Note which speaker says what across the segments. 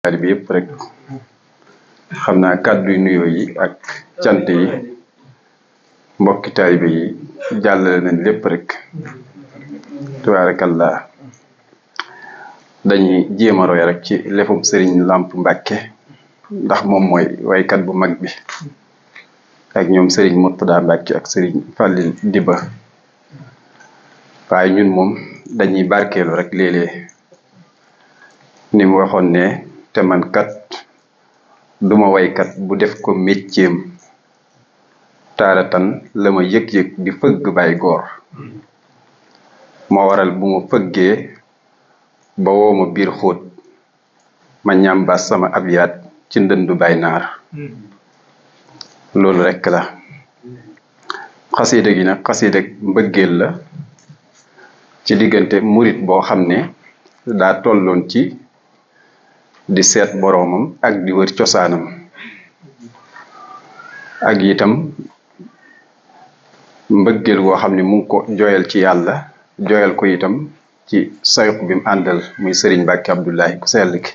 Speaker 1: taalibe yëpp rek xam naa kàddu yu nuyoo yi ak cant yi mbokki taalibe yi jàllale nañ lépp rek tabaarakallah dañuy jéem a roy rek ci lefum sëriñ Lamp Mbàkke ndax moom mooy waykat bu mag bi ak ñoom sëriñ Murtada Mbàkke ak sëriñ Fàllil Diba waaye ñun moom dañuy barkeelu rek léeg-léeg ni mu waxoon ne te man kat duma waykat bu def ko mécceem taaratan la ma yëg-yëg di fëgg bay góor moo waral bu ma fëggee ba woo ma biir xóot ma ñàmbaas sama abyaat ci ndëndu bay naar loolu rekk la xasida gi nag xasida mbëggeel la ci diggante murit boo xam ne daa tolloon ci di seet boroomam ak di wër cosaanam ak itam mbëggeel goo xam ne mu ngi ko jooyal ci yàlla jooyal ko itam ci sayx bi mu àndal muy sëriñ Mbàkke Abdullahi ku sell ki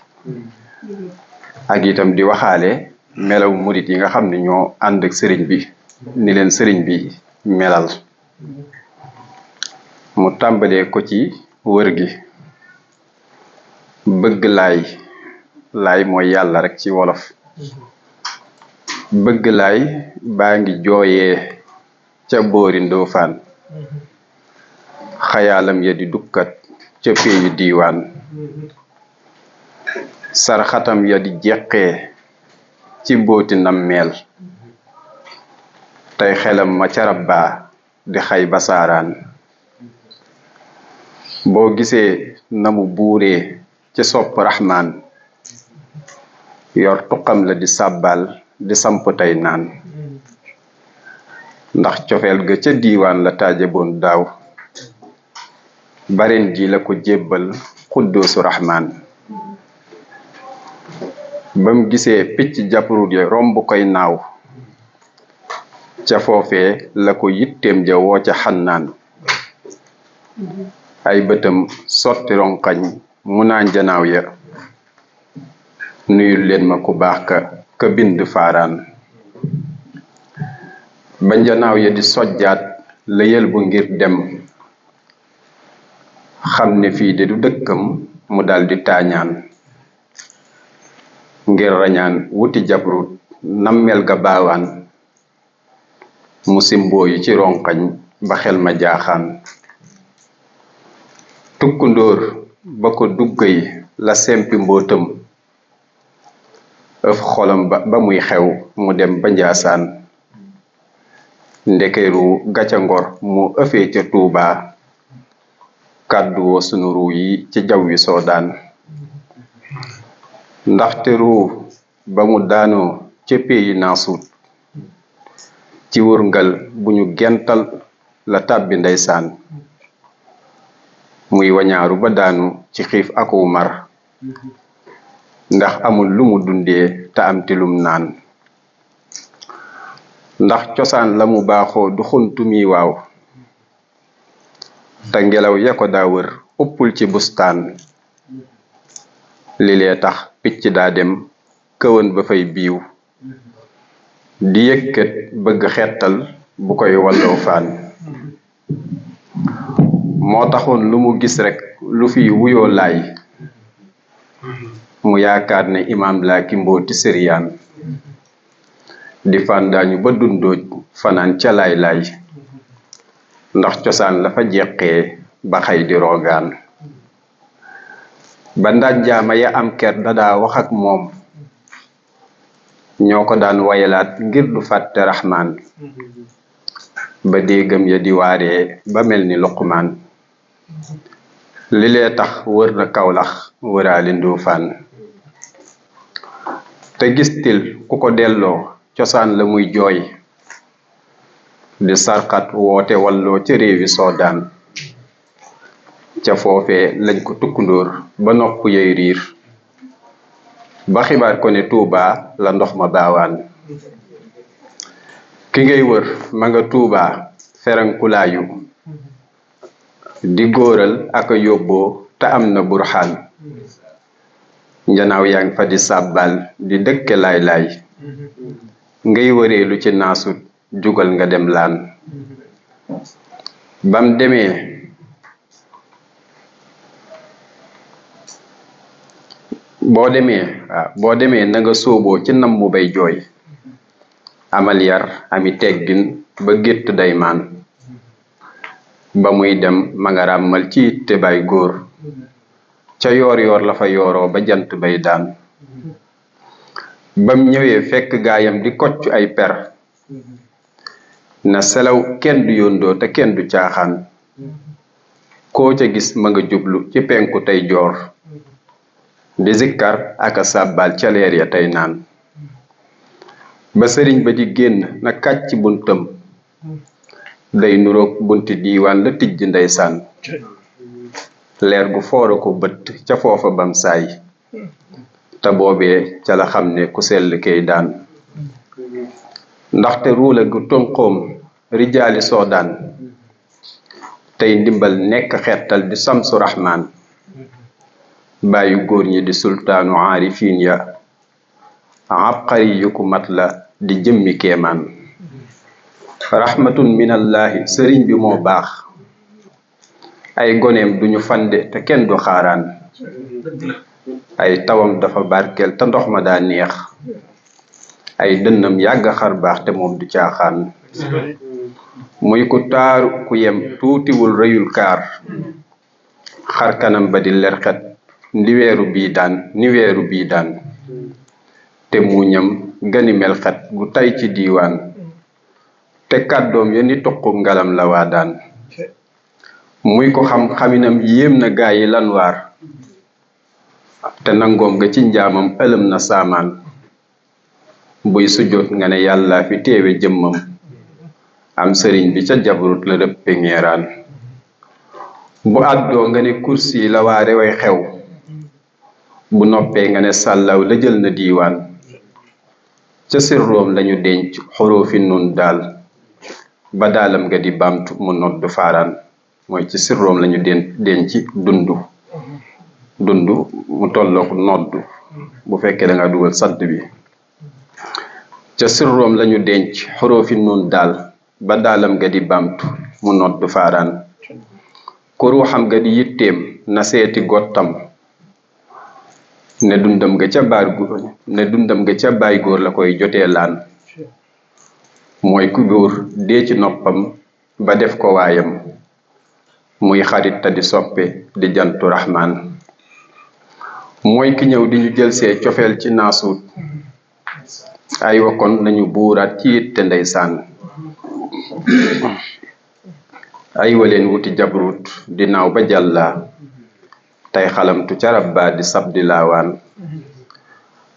Speaker 1: ak itam di waxaale melaw murit yi nga xam ne ñoo ànd ak sëriñ bi ni leen sëriñ bi melal mu tàmbalee ko ci wër gi bëgg laay mooy yàlla rek ci wolof bëgg laay baa ngi jooyee ca boori Ndofaan xayaalam ya di dukkat ca péeyu diiwaan sarxatam ya di jeqee ci mbooti nammeel tey xelam ma ca rabbaa di xay basaaraan boo gisee na mu buuree ci sopp raxmaan yor tuqam la di sàbbal di samp tey naan ndax cofeel ga ca diiwaan la taajaboon daaw baren ji la ko jébbal xuddoosu raxmaan bam gisee picc japrut ya romb koy naaw ca foofee la ko yitteem ja woo ca xannaan ay bëtam sotti ronkañ mu naan janaaw ya nuyul leen ma ku baax ka bind faaraan ba njanaaw ya di sojjaat la yël bu ngir dem xam ne fii de du dëkkam mu daldi taañaan ngir rañaan wuti jabrut nammel ga baawaan mu simboo yi ci ronkañ ba xel ma jaaxaan tukkundóor ba ko duggay la sempi mbootam ëf xolam ba muy xew mu dem ba njaasaan ndekeru gaca ngor mu ëfee ca tuubaa kàddu woo sunu ruu yi ci jaw wi soodaan ndaxte ruu ba mu daanoo ca péeyi naasuut ci wërngal bu ñu gental la tàbbi ndeysaan muy wañaaru ba daanu ci xiif aku mar ndax amul lu mu dundee te am tilum naan ndax cosaan la mu baaxoo du xuntumi waaw te ngelaw ya ko daa wër uppul ci bustaan li lee tax picc daa dem këwan ba fay biiw di yëkkat bëgg xettal bu koy walloo faan moo taxoon lu mu gis rekk lu fi wuyoo laay mu yaakaar ne imaam laa ki mbooti sëriyaan di fàndaañu ba dundooj fanaan ca laay ndax cosaan la fa jeqee ba xay di roogaan ba ndàjjaama ya am ker dadaa wax ak moom ñoo ko daan wayalaat ngir du fàtte raxmaan ba déggam ya di waaree ba mel ni Luqmaan li lee tax wër na Kawlax wëraali Ndoofaan te gistil ku ko delloo cosaan la muy jooy di sarxat woote walloo ca réewi Soodaan ca foofee lañ ko tukkundóor ba nopp yey riir ba xibaar ko ne Tuubaa la ndox ma baawaan ki ngay wër ma nga Tuubaa ferankulaayu di góoral ak a yóbboo te am na burxaan njanaaw yaa ngi fa di sàbbal di dëkke laay-laay ngay wëreelu ci naasut jugal nga dem laan bam demee boo demee na nga sóoboo ci nam mu bay jooy amal yar ami teggin ba gétt day maan ba muy dem ma nga ràmmal ci te bay góor ca yoor yoor la fa yooroo ba jant bay daan bam ñëwee fekk gaayam di kocc ay per na selaw kenn du yóndoo te kenn du caaxaan koo ca gis ma nga jublu ci penku tey joor di zikkar aka sàbbal ca leer ya tey naan ba sëriñ ba di génn na kàcc buntam day nuroog bunti diiwaan la tijj ndeysaan leer gu foora ko bët ca foofa bam saay te boobee ca la xam ne ku sell kay daan ndaxte ruula gu tonqoom rijaali soodaan tey ndimbal nekk xettal di samsu rahmaan bàyyu góor ñi di sultaanu aarifiin ya abqari yu ku mat la di jëmmi keemaan rahmatun minallahi sëriñ bi moo baax ay goneem duñu fande te kenn du xaaraan ay tawam dafa barkeel te ndox ma daa neex ay dënnam yàgg xar baax te moom du caaxaan muy ku taaru ku yem tuutiwul rëyul kaar xar kanam ba di lerxet ni weeru bii daan te muñam gani melxet gu tay ci diiwaan te kàddoom ya ni tuqub ngalam la waa daan muy ko xam-xaminam yéem na gaa yi lan waar te nangoom ga ci njaamam ëlëm na saamaan buy sujjóot nga ne yàlla fi teewe jëmmam am sëriñ bi ca jabrut la rëppe ngeeraan bu àddoo nga ne kursi la waa reway xew bu noppee nga ne sàllaw la jël na diiwaan ca sirroom lañu denc xoroofi nun daal ba daalam nga di bamtu mu noddu faaraan mooy ci sirroom lañu denc dundu mu tollook noddu bu fekkee da nga dugal sadd bi ca sirroom lañu denc xoroofi nun daal ba daalam nga di bamtu mu noddu faaraan ku ruuxam nga di yitteem na seeti gottam ne dundam nga ca baay góor la koy jotee laan mooy ku góor dee ci noppam ba def ko waayam muy xarit te di soppe di jantu raxmaan mooy ki ñëw di ñu jël see cofeel ci naasuut ay wakon nañu buuraat ci yitte ndeysaan ay waleen wuti jabruut di naaw ba jàllaa tey xalamtu ca rabbaa di sab di laawaan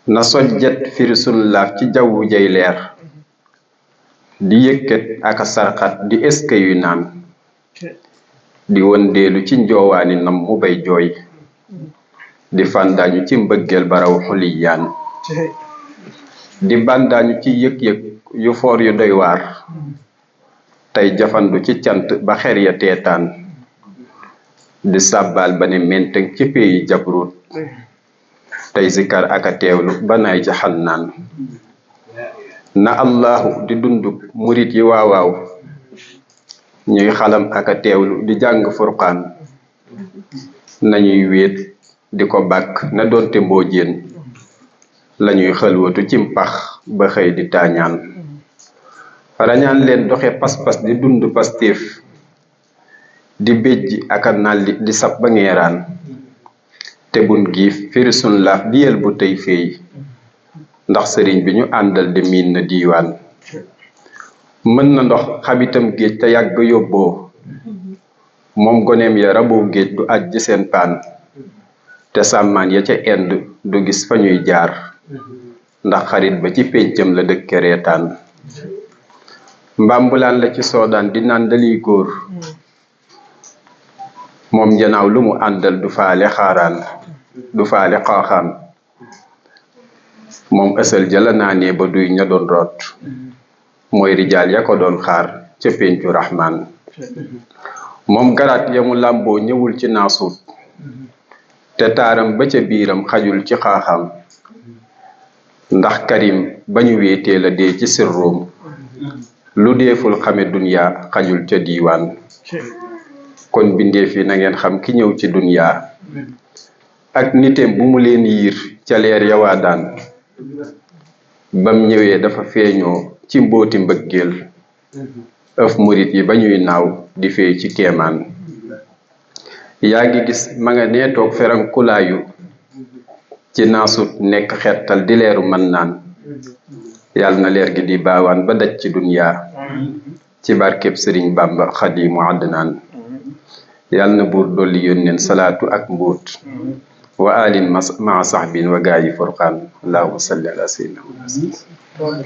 Speaker 1: na sojjet firi sun laaf ci jawwu jay leer di yëkkat aka sarxat di eska yu naan di wëndeelu ci njoowaani nam mu bay jooy di fàndaañu ci mbëggeel baraw xuliyaan di bàndaañu ci yëg-yëg yu foor yu doy waar tey jafandu ci cant ba xer ya teetaan di sàbbaal ba ne menteng ci peyi jabruut tey zikar aka teewlu ba naay ci xannaan na allahu di dunduk murit yi waawaaw ñuy xalam aka teewlu di jàng furqaan nañuy wéet di ko bàkk na doonte mboojeen lañuy xëlwatu ci mpax ba xëy di taañaan rañaan leen doxe pas-pas di dund pastéef di béjji aka nalli di sab ba ngeeraan te bun giif firi sun laaf di yel bu tey feey ndax sëriñ bi ñu àndal de miin na diiwaan mën na ndox xabitam géej te yàgg yóbboo moom goneem ya raboo géej du aj ji seen paan te sàmmaan ya ca ind du gis fa ñuy jaar ndax xarit ba ci péncam la dëkke reetaan mbambulaan la ci soodaan di naan daliy góor moom njanaaw lu mu àndal du faale xaaxaan moom ësal jala naanee ba duy ña doon root mooy rijaal ya ko doon xaar ca péncu raxmaan moom garaat ya mu làmboo ñëwul ci naasuut te taaram ba ca biiram xajul ci xaaxam ndax karim bañu wéetee la dee ci sirroom lu deeful xame duniya xajul ca diiwaan kon bindeef yi na ngeen xam ki ñëw ci duniya ak nitem bu mu leen yiir ca leer yawaa daan bam ñëwee dafa feeñoo ci mbooti mbëggeel ëf murit yi ba ñuy naaw di fee ci keemaan yaa ngi gis ma nga nee toog ferankulaayu ci naasut nekk xettal di leeru mën naan yàlla na leer gi di baawaan ba daj ci duniya ci barkeb sëriñ Bàmba xadimu àddnaan yàlla na buur dolli yónneen salaatu ak mbóot wa alin maa saxbin wa gaayi furqaan allahumma salli ala sayyidina